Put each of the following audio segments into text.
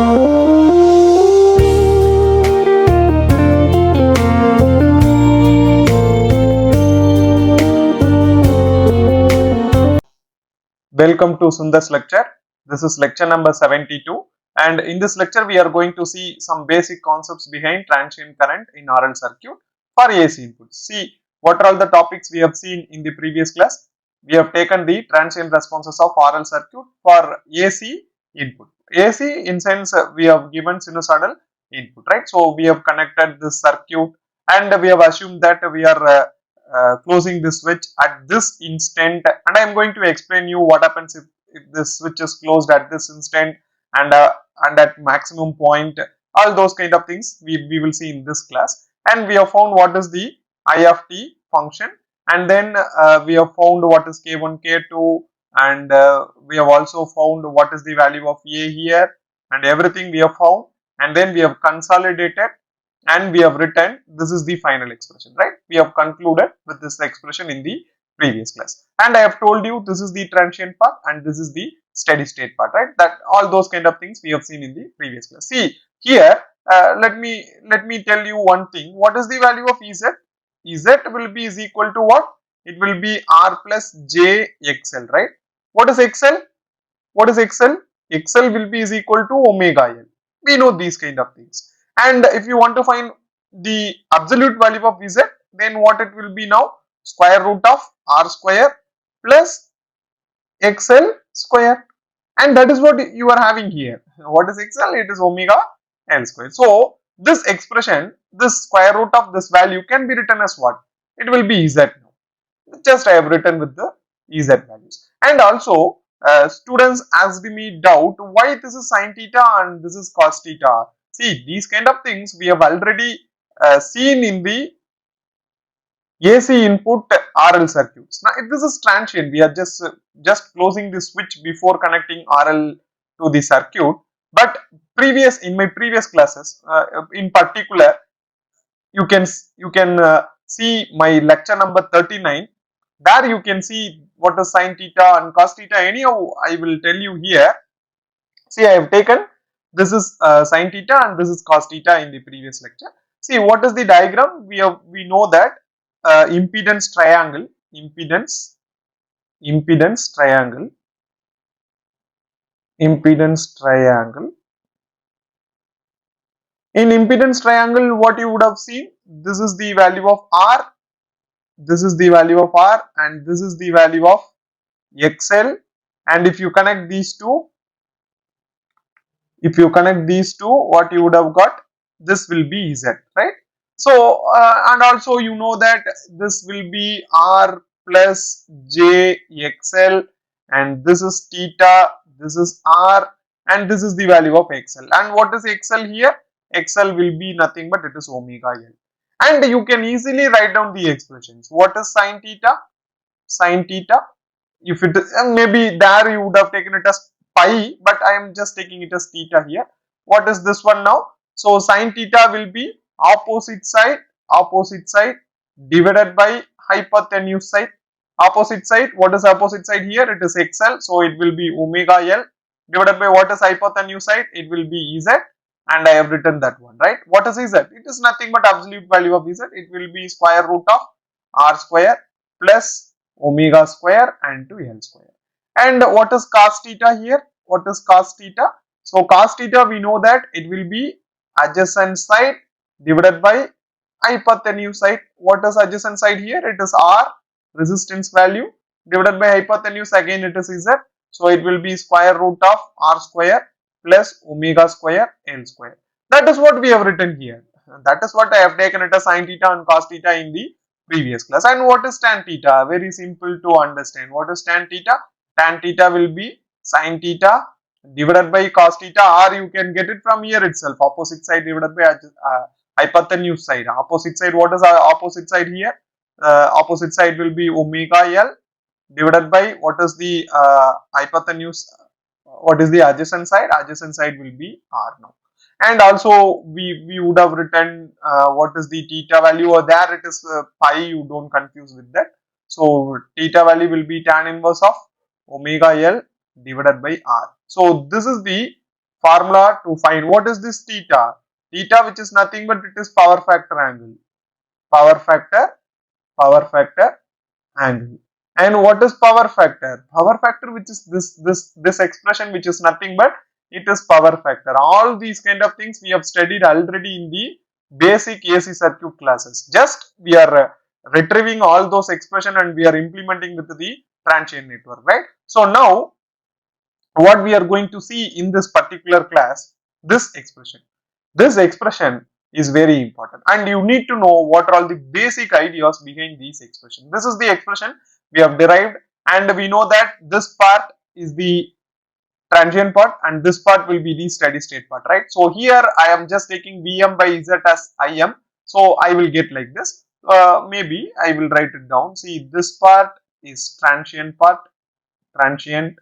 Welcome to Sundar's lecture. This is lecture number 72, and in this lecture we are going to see some basic concepts behind transient current in RL circuit for AC inputs. See what are all the topics we have seen in the previous class. We have taken the transient responses of RL circuit for AC input. AC in sense we have given sinusoidal input, right? So we have connected this circuit and we have assumed that we are closing the switch at this instant, and I am going to explain you what happens if this switch is closed at this instant and at maximum point. All those kind of things we will see in this class, and we have found what is the I of t function, and then we have found what is k1 k2, and we have also found what is the value of a here, and everything we have found, and then we have consolidated and we have written this is the final expression, right? We have concluded with this expression in the previous class, and I have told you this is the transient part and this is the steady state part, right? That all those kind of things we have seen in the previous class. See here, let me tell you one thing. What is the value of Ez? Ez will be is equal to what? It will be r plus j xl, right? What is xl? What is xl? Xl will be is equal to omega l. We know these kind of things. And if you want to find the absolute value of Z, then what it will be now? Square root of r square plus xl square. And that is what you are having here. What is xl? It is omega l square. So this expression, this square root of this value can be written as what? It will be Z now. Just I have written with the Ez values. And also students asked me doubt why this is sine theta and this is cos theta. See, these kind of things we have already seen in the AC input RL circuits. Now, if this is transient, we are just closing the switch before connecting RL to the circuit. But in my previous classes, in particular, you can see my lecture number 39. There you can see what is sine theta and cos theta. Anyhow, I will tell you here. See, I have taken this is sine theta and this is cos theta in the previous lecture. See, what is the diagram? We know that impedance triangle, impedance triangle. In impedance triangle, what you would have seen, this is the value of R, this is the value of R, and this is the value of XL. And if you connect these two, what you would have got, this will be Z, right? So and also you know that this will be R plus J XL, and this is theta, this is R, and this is the value of XL. And what is XL here? XL will be nothing but it is omega L. And you can easily write down the expressions. What is sine theta? Sine theta, if it is, maybe there you would have taken it as pi, but I am just taking it as theta here. What is this one now? So sine theta will be opposite side divided by hypotenuse side. Opposite side, what is opposite side here? It is XL, so it will be omega L divided by what is hypotenuse side? It will be Ez, and I have written that one, right? What is Ez? It is nothing but absolute value of Ez. It will be square root of r square plus omega square and to L square. And what is cos theta here? What is cos theta? So cos theta, we know that it will be adjacent side divided by hypotenuse side. What is adjacent side here? It is R, resistance value, divided by hypotenuse, again it is Z. So it will be square root of R square plus omega square L square. That is what we have written here. That is what I have taken it as sine theta and cos theta in the previous class. And what is tan theta? Very simple to understand. What is tan theta? Tan theta will be sine theta divided by cos theta, or you can get it from here itself, opposite side divided by hypotenuse side. Opposite side, what is our opposite side here? Opposite side will be omega L divided by what is the hypotenuse, what is the adjacent side? Adjacent side will be R now. And also we would have written what is the theta value, or there it is pi, you don't confuse with that. So theta value will be tan inverse of omega L divided by R. So this is the formula to find what is this theta. Theta, which is nothing but it is power factor angle. Power factor, power factor angle. And what is power factor? Power factor, which is this expression, which is nothing but it is power factor. All these kind of things we have studied already in the basic AC circuit classes. Just we are retrieving all those expression and we are implementing with the transient network, right? So now what we are going to see in this particular class, this expression. This expression is very important and you need to know what are all the basic ideas behind these expression. This is the expression we have derived and we know that this part is the transient part and this part will be the steady state part, right? So here I am just taking Vm by Z as Im. So I will get like this. Maybe I will write it down. See, this part is transient part, transient.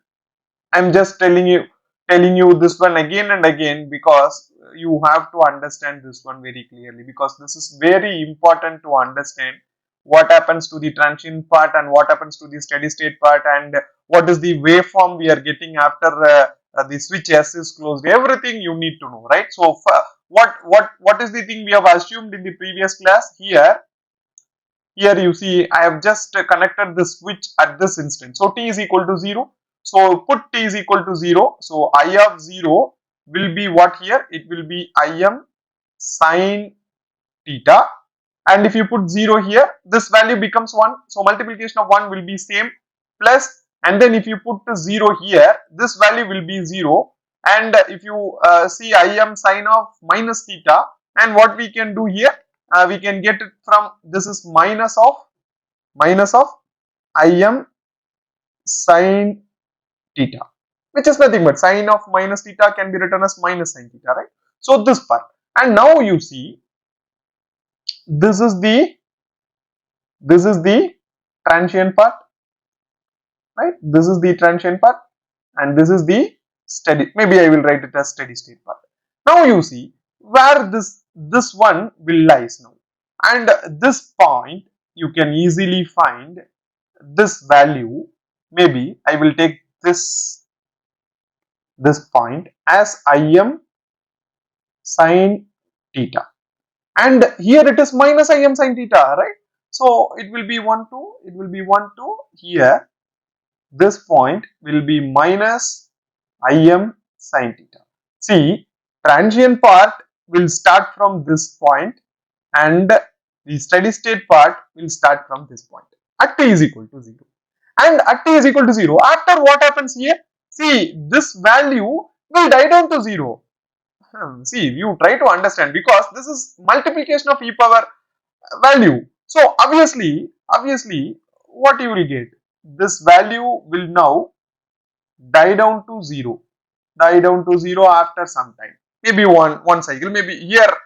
I'm just telling you this one again and again because you have to understand this one very clearly, because this is very important to understand what happens to the transient part and what happens to the steady state part and what is the waveform we are getting after the switch S is closed. Everything you need to know, right? So what is the thing we have assumed in the previous class? Here you see I have just connected the switch at this instant. So t is equal to 0. So put t is equal to 0. So I of 0 will be what here? It will be Im sine theta. And if you put 0 here, this value becomes 1. So multiplication of 1 will be same plus, and then if you put 0 here, this value will be 0. And if you see Im sine of minus theta, and what we can do here, we can get it from, this is minus of Im sine theta, which is nothing but sine of minus theta can be written as minus sine theta, right? So this part, and now you see this is the transient part, right? This is the transient part and this is the steady, maybe I will write it as steady state part. Now you see where this one will lies now, and this point you can easily find this value. Maybe I will take this point as Im sine theta, and here it is minus Im sine theta, right? So it will be 1 2, it will be 1 2 here. This point will be minus Im sine theta. See, transient part will start from this point and the steady state part will start from this point at t is equal to 0. And at t is equal to 0, after what happens here? See, this value will die down to 0. See, you try to understand, because this is multiplication of e power value. So obviously what you will get? This value will now die down to 0. After some time, maybe one cycle. Maybe here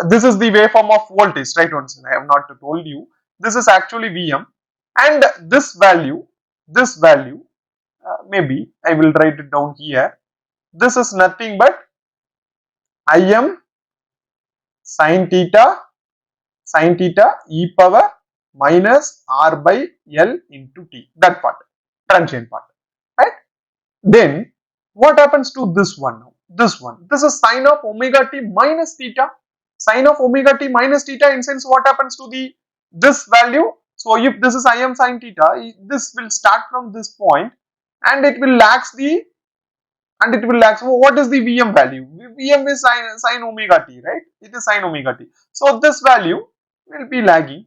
this is the waveform of voltage, right? Once I have not told you, this is actually Vm, and this value maybe I will write it down here. This is nothing but Im sine theta e power minus r by L into t, that part, transient part, right? Then what happens to this one now? This is sine of omega t minus theta. Sine of omega t minus theta, in sense what happens to this value? So if this is Im sine theta, this will start from this point and it will lax so what is the Vm value? Vm is sine omega t, right? It is sine omega t. So this value will be lagging.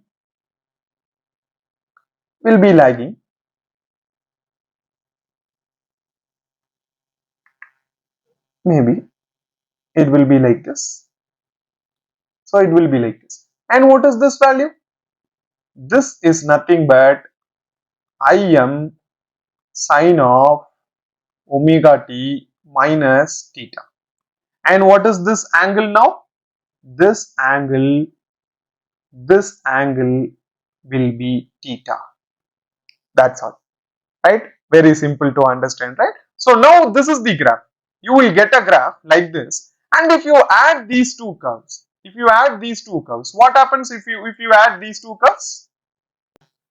Maybe it will be like this. So it will be like this. And what is this value? This is nothing but Im sine of omega t minus theta. And what is this angle now? This angle will be theta. That's all, right? Very simple to understand, right? So now this is the graph. You will get a graph like this, and if you add these two curves, what happens if you add these two curves?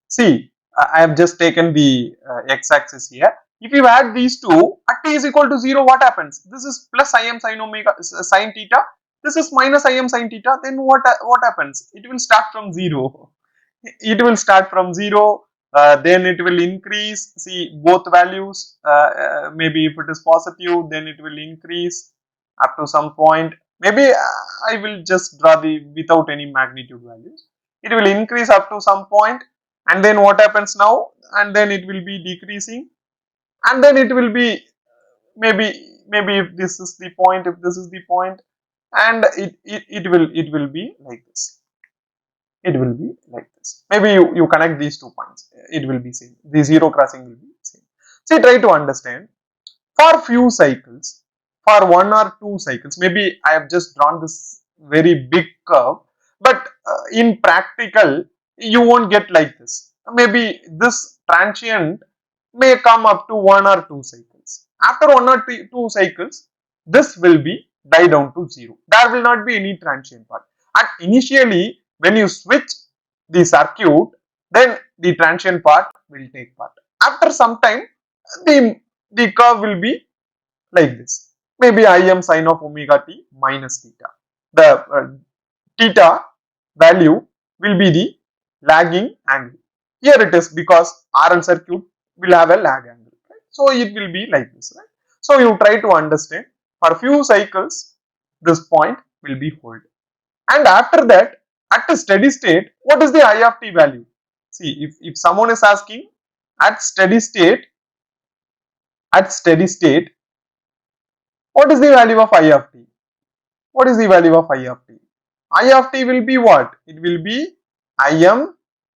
See, I have just taken the x-axis here. If you add these two at t is equal to 0, what happens? This is plus Im sin omega sin theta, this is minus Im sin theta, then what happens? It will start from 0. It will start from 0, then it will increase, see both values, maybe if it is positive then it will increase up to some point, maybe I will just draw the without any magnitude values, it will increase up to some point, and then what happens now, and then it will be decreasing, and then it will be maybe if this is the point, if this is the point, and it will be like this, it will be like this. Maybe you connect these 2 points, it will be same. The zero crossing will be same. See, try to understand. For few cycles, for 1 or 2 cycles, maybe I have just drawn this very big curve, but in practical, you won't get like this. Maybe this transient may come up to 1 or 2 cycles. After 1 or 2 cycles, this will be die down to 0. There will not be any transient part. And initially, when you switch the circuit, then the transient part will take part. After some time, the curve will be like this. Maybe Im sin of omega t minus theta. The theta value will be the lagging angle. Here it is because RL circuit will have a lag angle. Right? So it will be like this. Right? So you try to understand, for few cycles this point will be hold. And after that, at a steady state, what is the I of t value? See, if someone is asking at steady state, what is the value of I of t? What is the value of I of t? I of t will be what? It will be Im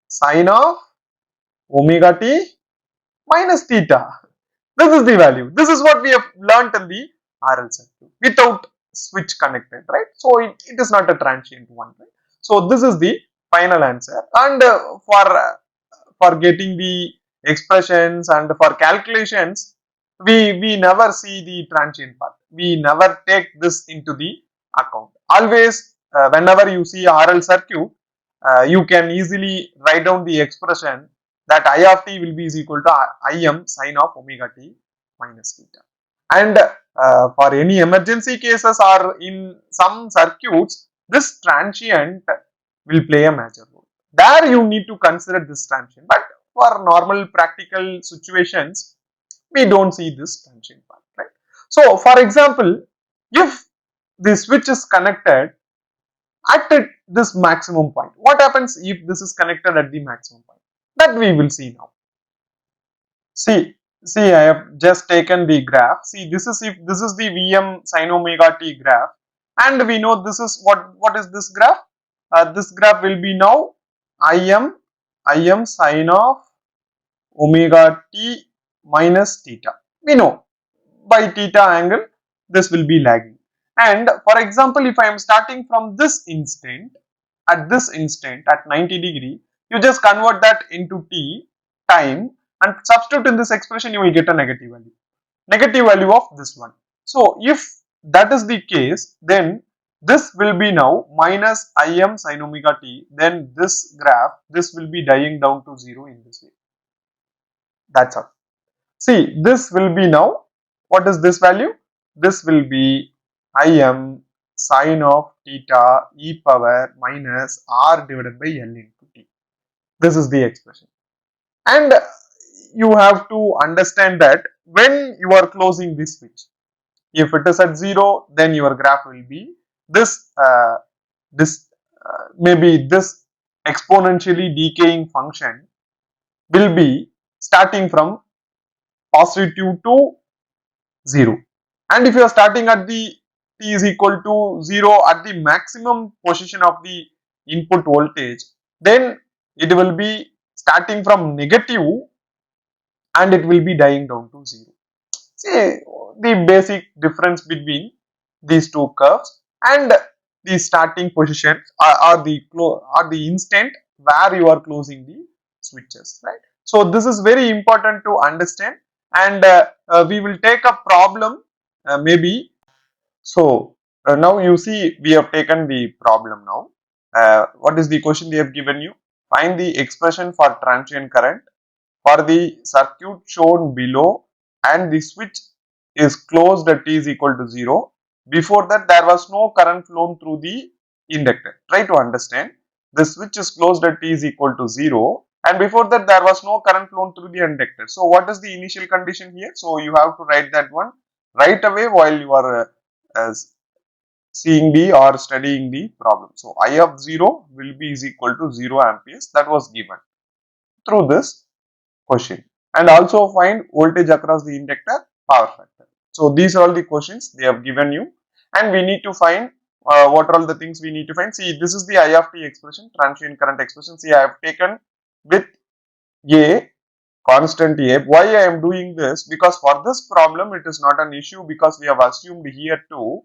sin of omega t minus theta. This is the value. This is what we have learnt in the RL circuit without switch connected, right? So it is not a transient one, right? So this is the final answer. And for getting the expressions and for calculations, we never see the transient part. We never take this into the account. Always, whenever you see RL circuit, you can easily write down the expression that I of t will be is equal to Im sin of omega t minus theta. And for any emergency cases or in some circuits, this transient will play a major role. There you need to consider this transient, but for normal practical situations, we don't see this transient part, right? So, for example, if the switch is connected at this maximum point, what happens if this is connected at the maximum point? That we will see now. See, I have just taken the graph. See, this is if this is the Vm sin omega t graph, and we know this is what is this graph? This graph will be now Im sin of omega t minus theta. We know by theta angle this will be lagging. And for example, if I am starting from this instant, at 90°, you just convert that into t time and substitute in this expression, you will get a negative value of this one. So if that is the case, then this will be now minus Im sin omega t, then this graph, this will be dying down to 0 in this way. That's all. See, this will be now, what is this value? This will be Im sin of theta e power minus r divided by L into t. This is the expression. And you have to understand that when you are closing this switch, if it is at 0, then your graph will be this, maybe this exponentially decaying function will be starting from positive to 0. And if you are starting at the t is equal to 0 at the maximum position of the input voltage, then it will be starting from negative and it will be dying down to 0. See the basic difference between these two curves, and the starting position or the instant where you are closing the switches, right? So this is very important to understand, and we will take a problem maybe. So now you see we have taken the problem now. What is the question they have given you? Find the expression for transient current for the circuit shown below and the switch is closed at t is equal to 0. Before that there was no current flown through the inductor. Try to understand. The switch is closed at t is equal to 0 and before that there was no current flown through the inductor. So what is the initial condition here? So you have to write that one right away while you are seeing the or studying the problem. So I of 0 will be is equal to 0 amperes, that was given through this question, and also find voltage across the inductor, power factor. So these are all the questions they have given you and we need to find what are all the things we need to find. See, this is the I of t expression, transient current expression. See, I have taken with a constant a. Why I am doing this? Because for this problem it is not an issue because we have assumed here too.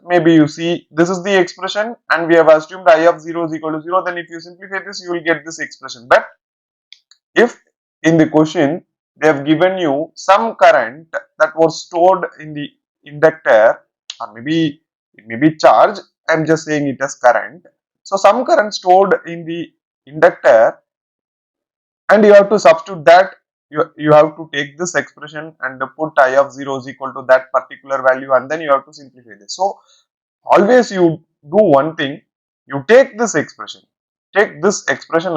Maybe you see this is the expression and we have assumed I of 0 is equal to 0, then if you simplify this you will get this expression. But if in the question they have given you some current that was stored in the inductor, or maybe it may be charge, I am just saying it as current. So some current stored in the inductor and you have to substitute that, you have to take this expression and put I of 0 is equal to that particular value and then you have to simplify this. So always you do one thing, you take this expression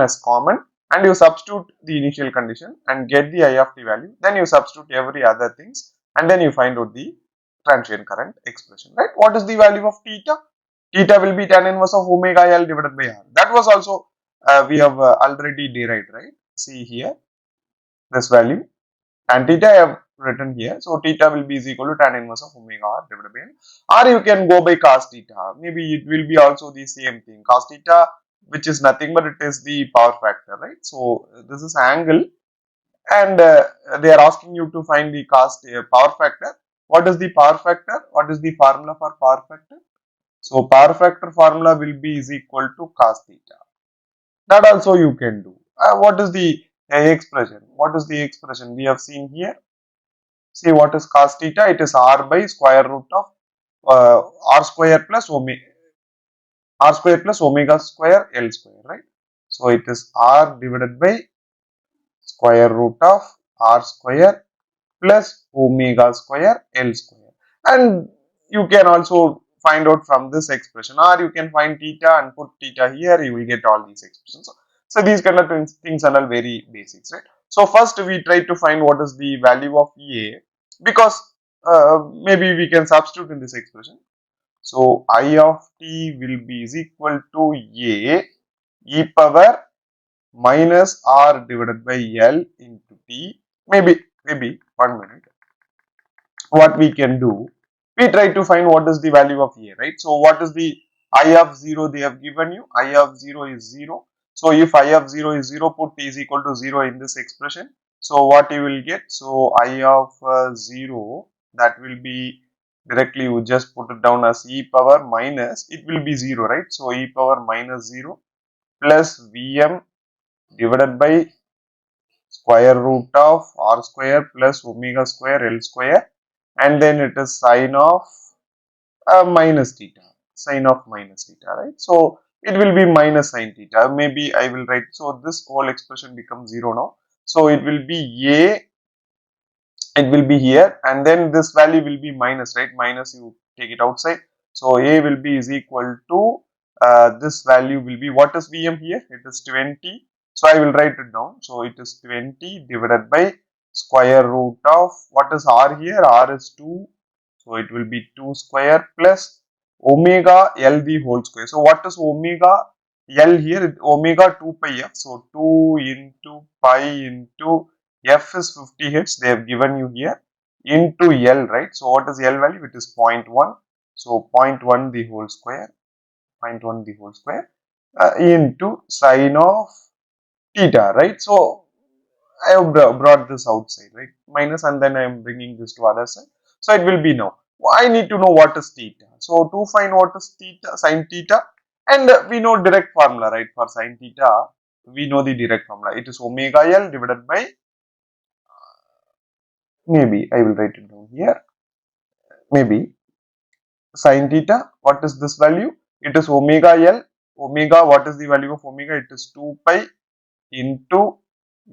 as common and you substitute the initial condition and get the I of t value, then you substitute every other things and then you find out the transient current expression, right? What is the value of theta? Theta will be tan inverse of omega L divided by R. That was also we have already derived, right? See here, this value and theta I have written here. So theta will be is equal to tan inverse of omega R divided by L. Or you can go by cos theta. Maybe it will be also the same thing. Cos theta, which is nothing but it is the power factor, right? So this is angle and they are asking you to find the power factor. What is the power factor? What is the formula for power factor? So power factor formula will be is equal to cos theta. That also you can do. What is the expression? What is the expression we have seen here? See, what is cos theta? It is r by square root of r square plus omega square L square, right? So it is r divided by square root of r square plus omega square L square. And you can also find out from this expression, or you can find theta and put theta here, you will get all these expressions. So these kind of things are all very basics, right? So first we try to find what is the value of A, because maybe we can substitute in this expression. So I of t will be is equal to A e power minus r divided by L into t. Maybe 1 minute. What we can do, we try to find what is the value of A, right? So what is the I of 0 they have given you? I of 0 is 0. So if I of 0 is 0, put t is equal to 0 in this expression. So what you will get? So I of 0, that will be directly, you just put it down as e power minus, it will be 0, right? So e power minus 0 plus Vm divided by square root of r square plus omega square L square, and then it is sine of minus theta, right? So it will be minus sine theta. Maybe I will write, so this whole expression becomes 0 now. So it will be A, it will be here, and then this value will be minus, right? Minus, you take it outside. So A will be is equal to this value will be, what is Vm here? It is 20. So I will write it down. So it is 20 divided by square root of, what is R here? R is 2. So it will be 2 square plus omega L the whole square. So what is omega L here? Omega 2 pi f. So 2 into pi into f is 50 hertz. They have given you here into L, right? So what is L value? It is 0.1. So 0.1 the whole square. 0.1 the whole square into sine of theta, right? So I have brought this outside, right? Minus, and then I am bringing this to other side. So it will be now. I need to know what is theta. So to find what is theta, sine theta, and we know direct formula, right? For sine theta, we know the direct formula. It is omega L divided by, maybe I will write it down here. Maybe sine theta, what is this value? It is omega L. Omega, what is the value of omega? It is 2 pi into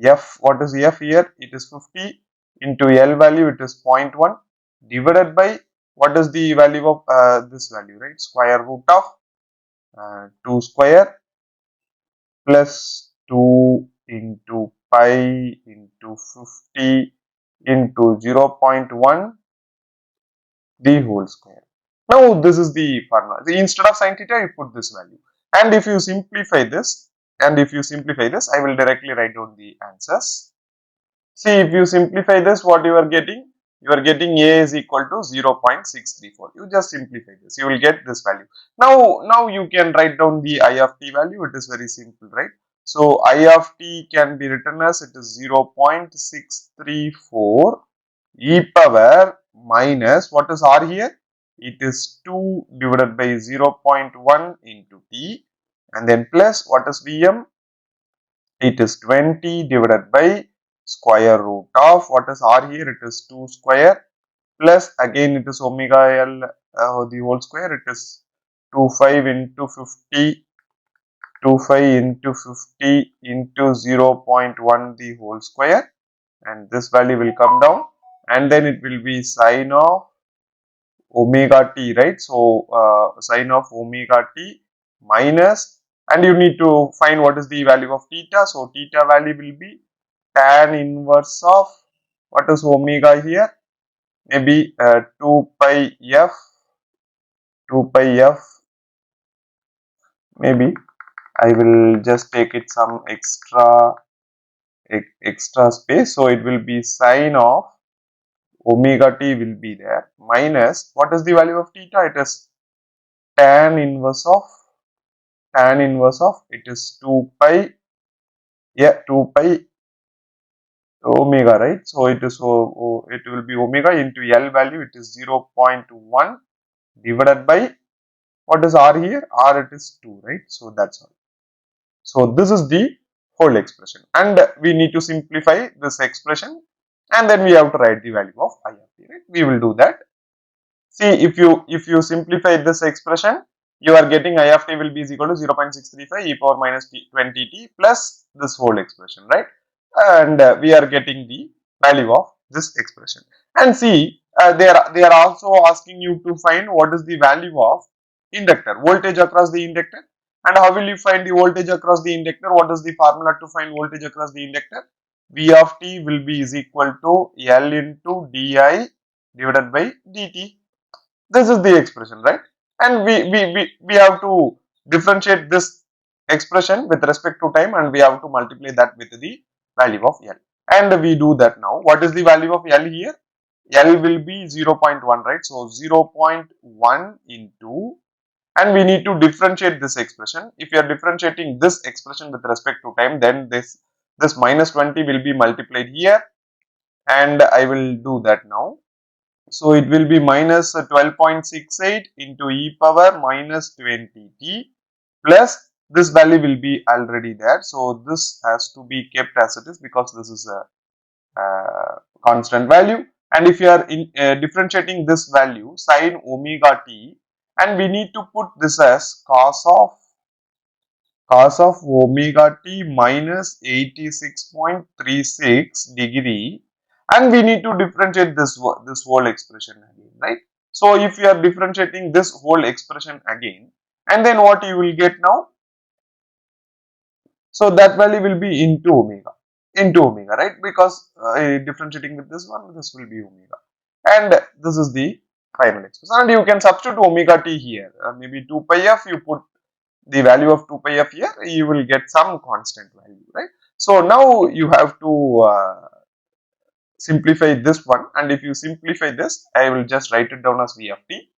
f. What is f here? It is 50 into L value, it is 0.1 divided by what is the value of this value, right? Square root of 2 square plus 2 into pi into 50 into 0.1 the whole square. Now this is the formula. Instead of sin theta, you put this value. And if you simplify this, I will directly write down the answers. See, if you simplify this, what you are getting? You are getting A is equal to 0.634. You just simplify this. You will get this value. Now you can write down the I of t value. It is very simple, right? So I of t can be written as it is 0.634 e power minus, what is r here? It is 2 divided by 0.1 into t, and then plus, what is Vm? It is 20 divided by square root of, what is r here? It is 2 square plus, again it is omega l the whole square. It is 25 into 50, 25 into 50 into 0.1 the whole square, and this value will come down, and then it will be sine of omega t, right? So sine of omega t minus, and you need to find what is the value of theta. So theta value will be tan inverse of, what is omega here? Maybe 2 pi f, 2 pi f. Maybe I will just take it some extra space. So it will be sine of omega t will be there minus, what is the value of theta? It is tan inverse of, it is 2 pi, yeah, 2 pi omega, right? So it is, it will be omega into L value, it is 0.1 divided by, what is r here? R, it is 2, right? So that's all. So this is the whole expression, and we need to simplify this expression, and then we have to write the value of I of t, right? We will do that. See, if you simplify this expression, you are getting I of t will be equal to 0.635 e power minus 20t plus this whole expression, right? And we are getting the value of this expression. And see, they are also asking you to find what is the value of inductor, voltage across the inductor. And how will you find the voltage across the inductor? What is the formula to find voltage across the inductor? V of t will be is equal to L into di divided by dt. This is the expression, right? And we have to differentiate this expression with respect to time, and we have to multiply that with the value of L. And we do that now. What is the value of L here? L will be 0.1, right? So 0.1 into, and we need to differentiate this expression. If you are differentiating this expression with respect to time, then this minus 20 will be multiplied here, and I will do that now. So it will be minus 12.68 into e power minus 20t plus this value will be already there. So this has to be kept as it is because this is a constant value. And if you are differentiating this value sine omega t, and we need to put this as cos of omega t minus 86.36 degree, and we need to differentiate this whole expression again, right? So if you are differentiating this whole expression again, and then what you will get now? So that value will be into omega, right? Because differentiating with this one, this will be omega, and this is the final expression. And you can substitute omega t here, maybe 2 pi f, you put the value of 2 pi f here, you will get some constant value, right? So now you have to simplify this one, and if you simplify this, I will just write it down as v of t,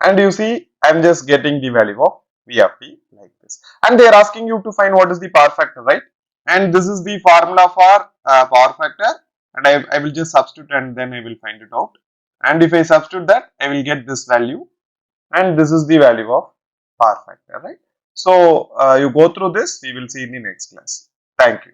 and you see I am just getting the value of v of t like this. And they are asking you to find what is the power factor, right? And this is the formula for power factor, and I will just substitute and then I will find it out. And if I substitute that, I will get this value, and this is the value of power factor, right? So you go through this, we will see in the next class. Thank you.